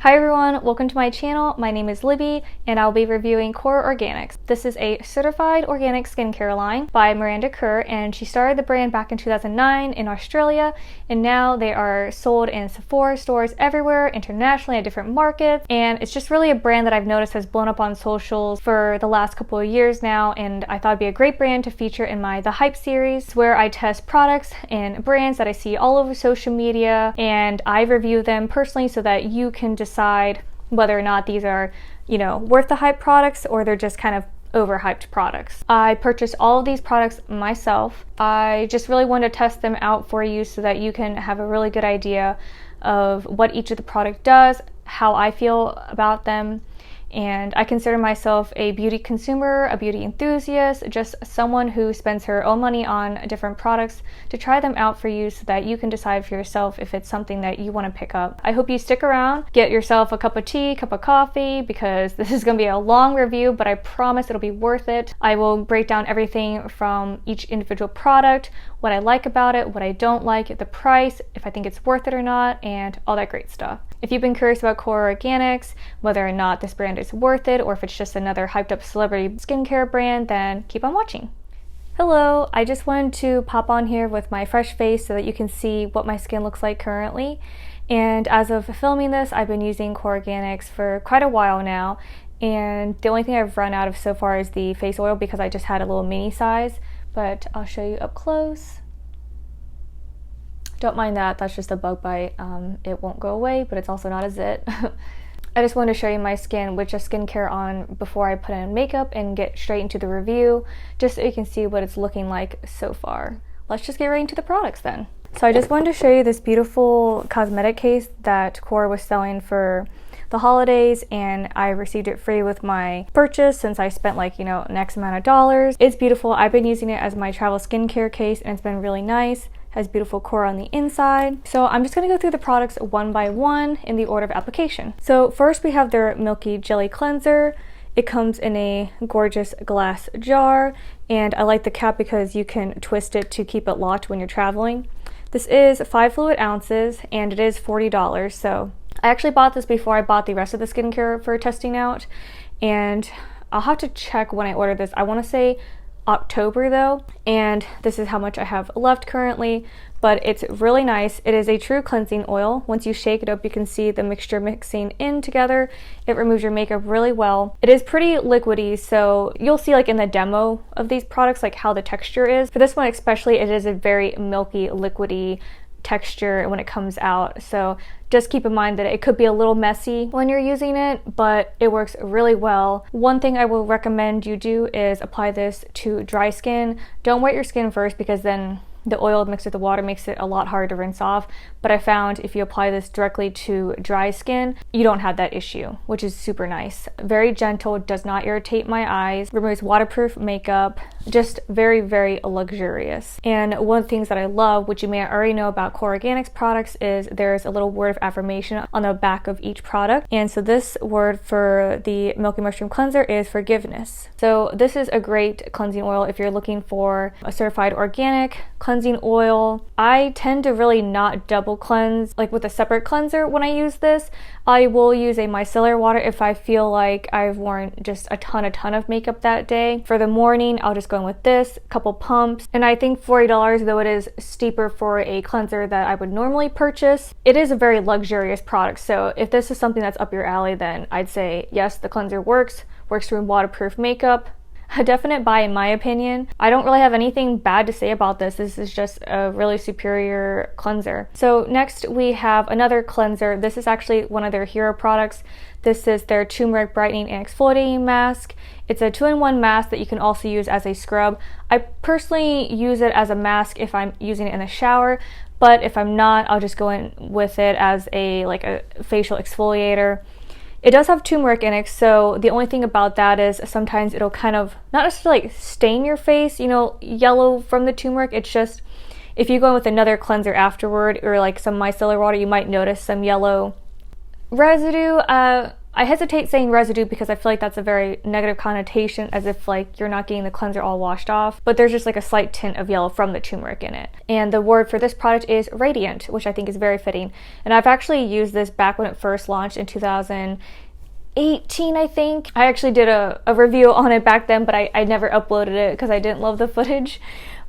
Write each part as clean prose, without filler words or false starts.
Hi everyone, welcome to my channel. My name is Libby and I'll be reviewing KORA Organics. This is a certified organic skincare line by Miranda Kerr, and she started the brand back in 2009 in Australia, and now they are sold in Sephora stores everywhere, internationally at different markets, and it's just really a brand that I've noticed has blown up on socials for the last couple of years now, and I thought it'd be a great brand to feature in my The Hype series, where I test products and brands that I see all over social media and I review them personally so that you can decide whether or not these are, worth the hype products or they're just kind of overhyped products. I purchased all of these products myself. I just really wanted to test them out for you so that you can have a really good idea of what each of the product does, how I feel about them. And I consider myself a beauty consumer, a beauty enthusiast, just someone who spends her own money on different products to try them out for you so that you can decide for yourself if it's something that you want to pick up. I hope you stick around, get yourself a cup of tea, cup of coffee, because this is going to be a long review, but I promise it'll be worth it. I will break down everything from each individual product, what I like about it, what I don't like, the price, if I think it's worth it or not, and all that great stuff. If you've been curious about KORA Organics, whether or not this brand is worth it, or if it's just another hyped up celebrity skincare brand, then keep on watching. Hello, I just wanted to pop on here with my fresh face so that you can see what my skin looks like currently. And as of filming this, I've been using KORA Organics for quite a while now, and the only thing I've run out of so far is the face oil because I just had a little mini size, but I'll show you up close. Don't mind that, that's just a bug bite. It won't go away, but it's also not a zit. I just wanted to show you my skin with just skincare on before I put in makeup and get straight into the review, just so you can see what it's looking like so far. Let's just get right into the products then. So I just wanted to show you this beautiful cosmetic case that KORA was selling for the holidays, and I received it free with my purchase since I spent an X amount of dollars. It's beautiful. I've been using it as my travel skincare case and it's been really nice. Has beautiful KORA on the inside. So I'm just going to go through the products one by one in the order of application. So first we have their Milky Jelly Cleanser. It comes in a gorgeous glass jar, and I like the cap because you can twist it to keep it locked when you're traveling. This is 5 fluid ounces and it is $40. So I actually bought this before I bought the rest of the skincare for testing out, and I'll have to check when I ordered this. I want to say October though, and this is how much I have left currently, but it's really nice. It is a true cleansing oil. Once you shake it up, you can see the mixture mixing in together. It removes your makeup really well. It is pretty liquidy, so you'll see in the demo of these products how the texture is. For this one especially, it is a very milky, liquidy texture when it comes out, so just keep in mind that it could be a little messy when you're using it, but it works really well. One thing I will recommend you do is apply this to dry skin. Don't wet your skin first because then the oil mixed with the water makes it a lot harder to rinse off, but I found if you apply this directly to dry skin, you don't have that issue, which is super nice. Very gentle, does not irritate my eyes, removes waterproof makeup, just very, very luxurious. And one of the things that I love, which you may already know about KORA Organics products, is there's a little word of affirmation on the back of each product. And so this word for the Milky Mushroom Cleanser is forgiveness. So this is a great cleansing oil if you're looking for a certified organic cleansing oil. I tend to really not double cleanse with a separate cleanser when I use this. I will use a micellar water if I feel like I've worn just a ton of makeup that day. For the morning, I'll just go in with this, couple pumps, and I think $40, though it is steeper for a cleanser that I would normally purchase, it is a very luxurious product. So if this is something that's up your alley, then I'd say yes, the cleanser works to waterproof makeup. A definite buy in my opinion. I don't really have anything bad to say about this. This is just a really superior cleanser. So next we have another cleanser. This is actually one of their hero products. This is their Turmeric Brightening and Exfoliating Mask. It's a 2-in-1 mask that you can also use as a scrub. I personally use it as a mask if I'm using it in the shower, but if I'm not, I'll just go in with it as a facial exfoliator. It does have turmeric in it, so the only thing about that is sometimes it'll kind of, not necessarily stain your face, yellow from the turmeric. It's just, if you go in with another cleanser afterward or some micellar water, you might notice some yellow residue. I hesitate saying residue because I feel like that's a very negative connotation, as if like you're not getting the cleanser all washed off, but there's just like a slight tint of yellow from the turmeric in it. And the word for this product is radiant, which I think is very fitting. And I've actually used this back when it first launched in 2018, I think. I actually did a review on it back then, but I never uploaded it because I didn't love the footage.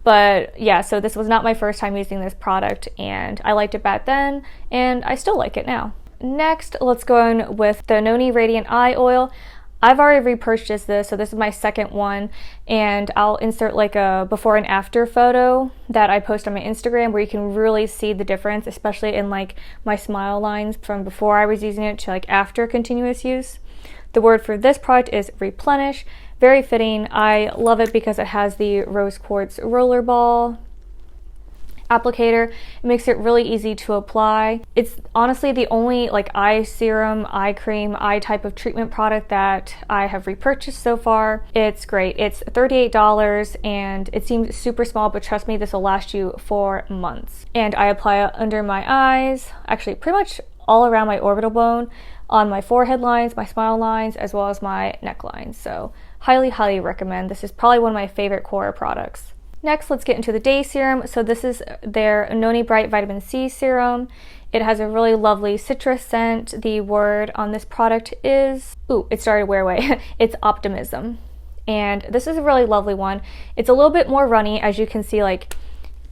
But yeah, so this was not my first time using this product, and I liked it back then, and I still like it now. Next, let's go in with the Noni Radiant Eye Oil. I've already repurchased this, so this is my second one, and I'll insert like a before and after photo that I post on my Instagram where you can really see the difference, especially in like my smile lines from before I was using it to like after continuous use. The word for this product is replenish. Very fitting. I love it because it has the rose quartz roller ball applicator. It makes it really easy to apply. It's honestly the only like eye serum, eye cream, eye type of treatment product that I have repurchased so far. It's great. It's $38 and it seems super small, but trust me, this will last you for months. And I apply it under my eyes, actually pretty much all around my orbital bone, on my forehead lines, my smile lines, as well as my necklines. So highly recommend. This is probably one of my favorite KORA products. Next, let's get into the day serum. So this is their Noni Bright Vitamin C Serum. It has a really lovely citrus scent. The word on this product is, it started wear away. It's optimism. And this is a really lovely one. It's a little bit more runny, as you can see like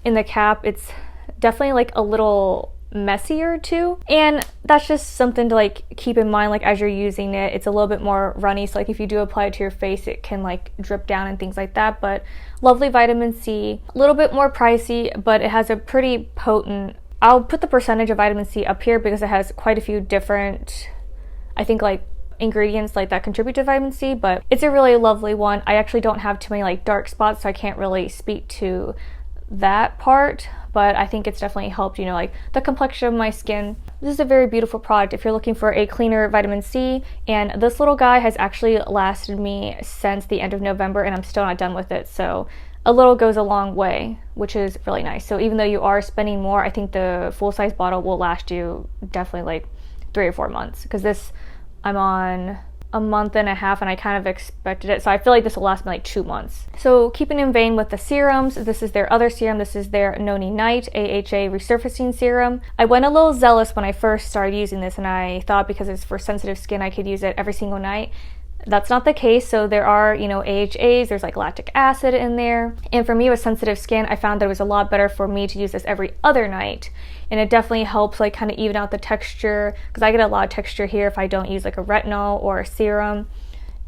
in the cap. It's definitely like a little messier too, and that's just something to like keep in mind like as you're using it. It's a little bit more runny, so like if you do apply it to your face, it can like drip down and things like that. But lovely vitamin C, a little bit more pricey, but it has a pretty potent, I'll put the percentage of vitamin C up here because it has quite a few different, I think like ingredients like that contribute to vitamin C, but it's a really lovely one. I actually don't have too many like dark spots, so I can't really speak to that part, but I think it's definitely helped, you know, like the complexion of my skin. This is a very beautiful product if you're looking for a cleaner vitamin C, and this little guy has actually lasted me since the end of November and I'm still not done with it. So a little goes a long way, which is really nice. So even though you are spending more, I think the full-size bottle will last you definitely like 3 or 4 months, because this I'm on a month and a half and I kind of expected it, so I feel like this will last me like 2 months. So keeping in vein with the serums, this is their other serum. This is their Noni Night AHA Resurfacing Serum. I went a little zealous when I first started using this, and I thought because it's for sensitive skin I could use it every single night. That's not the case. So there are, you know, AHAs, there's like lactic acid in there. And for me with sensitive skin, I found that it was a lot better for me to use this every other night. And it definitely helps like kind of even out the texture, because I get a lot of texture here if I don't use like a retinol or a serum.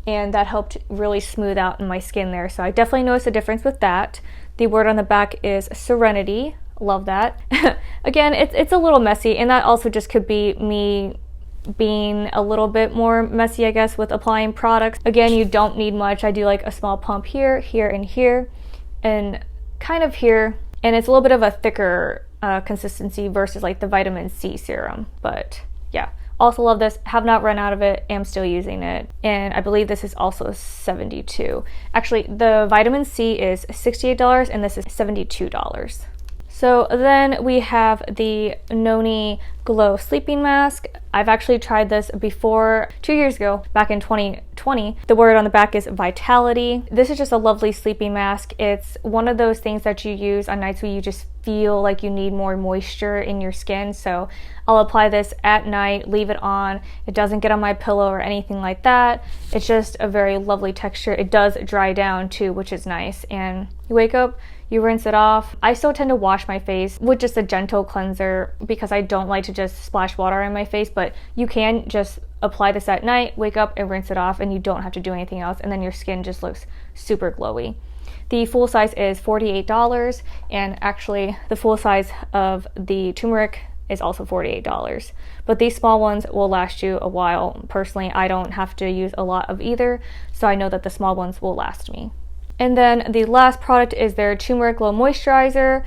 And that helped really smooth out in my skin there. So I definitely noticed a difference with that. The word on the back is serenity. Love that. Again, it's a little messy, and that also just could be me being a little bit more messy, I guess, with applying products. Again, you don't need much. I do like a small pump here, here, and here, and kind of here, and it's a little bit of a thicker consistency versus like the vitamin C serum. But yeah, also love this. Have not run out of it. Am still using it, and I believe this is also $72. Actually, the vitamin C is $68 and this is $72. So then we have the Noni Glow Sleeping Mask. I've actually tried this before 2 years ago, back in 2020. The word on the back is Vitality. This is just a lovely sleeping mask. It's one of those things that you use on nights where you just feel like you need more moisture in your skin. So I'll apply this at night, leave it on. It doesn't get on my pillow or anything like that. It's just a very lovely texture. It does dry down too, which is nice. And you wake up, you rinse it off. I still tend to wash my face with just a gentle cleanser because I don't like to just splash water on my face, but you can just apply this at night, wake up and rinse it off, and you don't have to do anything else, and then your skin just looks super glowy. The full size is $48, and actually the full size of the turmeric is also $48. But these small ones will last you a while. Personally, I don't have to use a lot of either, so I know that the small ones will last me. And then the last product is their Turmeric Glow Moisturizer,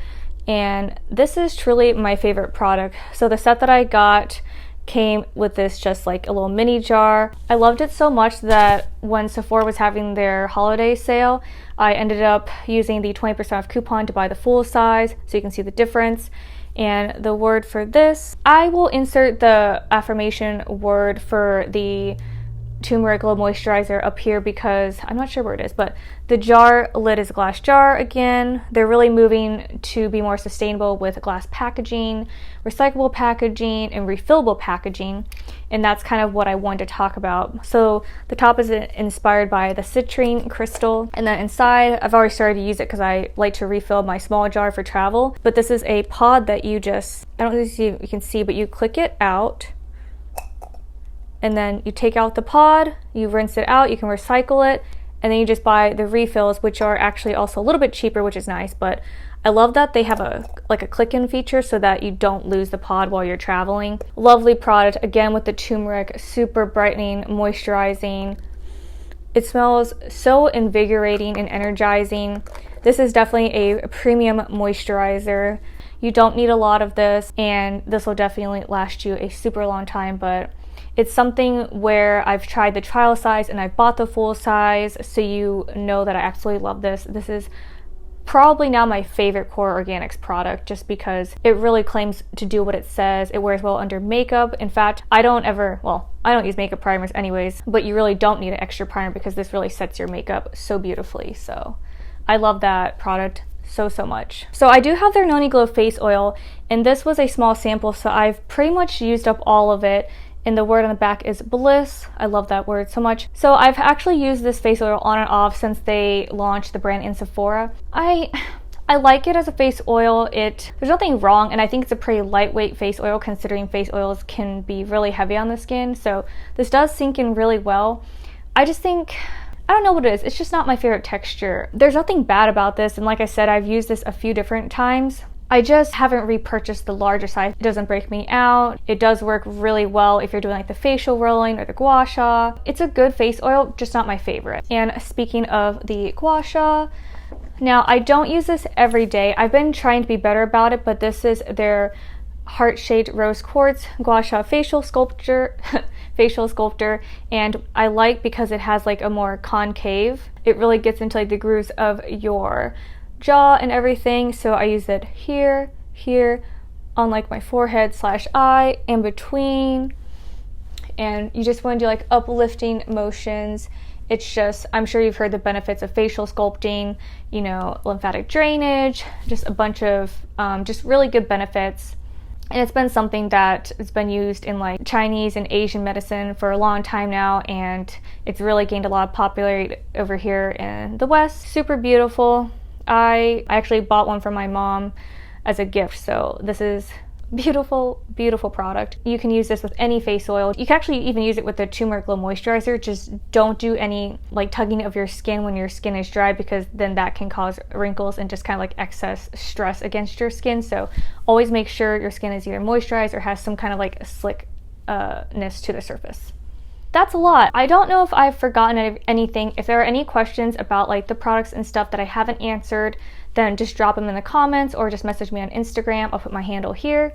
and this is truly my favorite product. So the set that I got came with this just like a little mini jar. I loved it so much that when Sephora was having their holiday sale, I ended up using the 20% off coupon to buy the full size, so you can see the difference. And the word for this, I will insert the affirmation word for the Turmeric Glow Moisturizer up here because I'm not sure where it is, but the jar lid is a glass jar again. They're really moving to be more sustainable with glass packaging, recyclable packaging, and refillable packaging. And that's kind of what I wanted to talk about. So the top is inspired by the citrine crystal. And then inside, I've already started to use it because I like to refill my small jar for travel. But this is a pod that you just, I don't know if you can see, but you click it out. And then you take out the pod, you rinse it out, you can recycle it, and then you just buy the refills, which are actually also a little bit cheaper, which is nice. But I love that they have a click-in feature so that you don't lose the pod while you're traveling. Lovely product, again with the turmeric, super brightening, moisturizing. It smells so invigorating and energizing. This is definitely a premium moisturizer. You don't need a lot of this, and this will definitely last you a super long time, but it's something where I've tried the trial size and I've bought the full size, so you know that I absolutely love this. This is probably now my favorite KORA Organics product just because it really claims to do what it says. It wears well under makeup. In fact, I don't use makeup primers anyways, but you really don't need an extra primer because this really sets your makeup so beautifully. So I love that product so much. So I do have their Noni Glow face oil, and this was a small sample, so I've pretty much used up all of it. And the word on the back is bliss. I love that word so much. So I've actually used this face oil on and off since they launched the brand in Sephora. I like it as a face oil. There's nothing wrong, and I think it's a pretty lightweight face oil considering face oils can be really heavy on the skin. So this does sink in really well. I just think, I don't know what it is. It's just not my favorite texture. There's nothing bad about this, and like I said, I've used this a few different times. I just haven't repurchased the larger size. It doesn't break me out. It does work really well if you're doing like the facial rolling or the gua sha. It's a good face oil, just not my favorite. And speaking of the gua sha, now I don't use this every day. I've been trying to be better about it, but this is their heart-shaped rose quartz gua sha facial sculptor, and I like because it has like a more concave. It really gets into like the grooves of your jaw and everything, so I use it here on like my forehead / eye, in between, and you just want to do like uplifting motions. It's just, I'm sure you've heard the benefits of facial sculpting, you know, lymphatic drainage, just a bunch of just really good benefits. And it's been something that has been used in like Chinese and Asian medicine for a long time now, and it's really gained a lot of popularity over here in the West. Super beautiful. I actually bought one for my mom as a gift, so this is beautiful product. You can use this with any face oil. You can actually even use it with the Turmeric Glow Moisturizer. Just don't do any like tugging of your skin when your skin is dry, because then that can cause wrinkles and just kind of like excess stress against your skin. So always make sure your skin is either moisturized or has some kind of like slickness to the surface. That's a lot. I don't know if I've forgotten anything. If there are any questions about like the products and stuff that I haven't answered, then just drop them in the comments or just message me on Instagram. I'll put my handle here.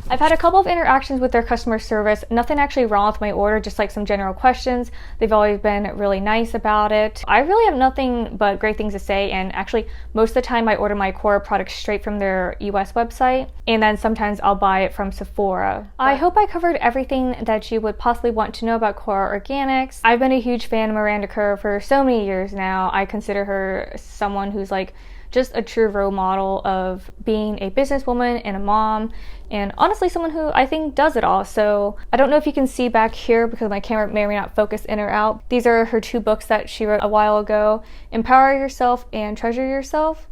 I've had a couple of interactions with their customer service. Nothing actually wrong with my order, just like some general questions. They've always been really nice about it. I really have nothing but great things to say, and actually most of the time I order my KORA products straight from their US website, and then sometimes I'll buy it from Sephora. I hope I covered everything that you would possibly want to know about KORA Organics. I've been a huge fan of Miranda Kerr for so many years now. I consider her someone who's like just a true role model of being a businesswoman and a mom, and honestly someone who I think does it all. So I don't know if you can see back here because my camera may or may not focus in or out. These are her 2 books that she wrote a while ago, Empower Yourself and Treasure Yourself.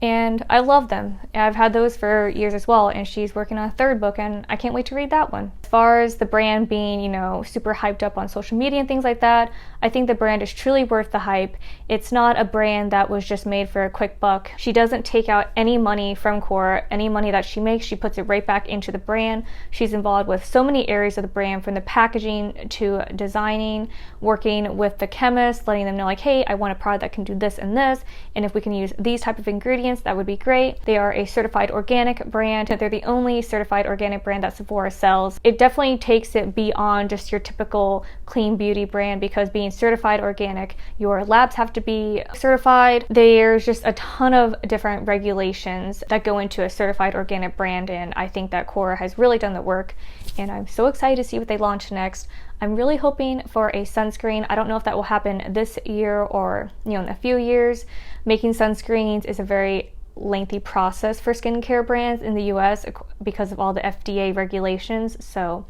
And I love them. I've had those for years as well, and she's working on a 3rd book, and I can't wait to read that one. As far as the brand being, you know, super hyped up on social media and things like that, I think the brand is truly worth the hype. It's not a brand that was just made for a quick buck. She doesn't take out any money from KORA. Any money that she makes, she puts it right back into the brand. She's involved with so many areas of the brand, from the packaging to designing, working with the chemists, letting them know like, hey, I want a product that can do this and this, and if we can use these type of ingredients ingredients, that would be great. They are a certified organic brand. They're the only certified organic brand that Sephora sells. It definitely takes it beyond just your typical clean beauty brand, because being certified organic, your labs have to be certified. There's just a ton of different regulations that go into a certified organic brand, and I think that KORA has really done the work, and I'm so excited to see what they launch next. I'm really hoping for a sunscreen. I don't know if that will happen this year or, in a few years. Making sunscreens is a very lengthy process for skincare brands in the US because of all the FDA regulations. So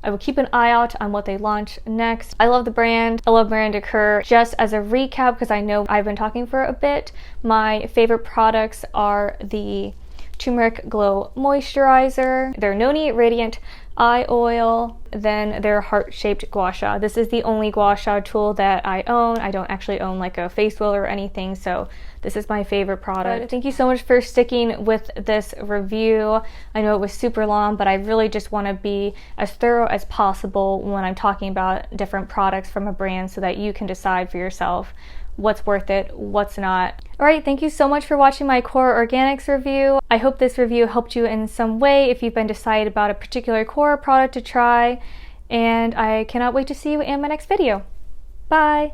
I will keep an eye out on what they launch next. I love the brand. I love Miranda Kerr. Just as a recap, because I know I've been talking for a bit, my favorite products are the Turmeric Glow Moisturizer, their Noni Radiant Eye Oil, then their heart-shaped gua sha. This is the only gua sha tool that I own. I don't actually own like a face oil or anything, so this is my favorite product. But thank you so much for sticking with this review. I know it was super long, but I really just want to be as thorough as possible when I'm talking about different products from a brand so that you can decide for yourself what's worth it, what's not. Alright, thank you so much for watching my KORA Organics review. I hope this review helped you in some way if you've been decided about a particular KORA product to try, and I cannot wait to see you in my next video. Bye!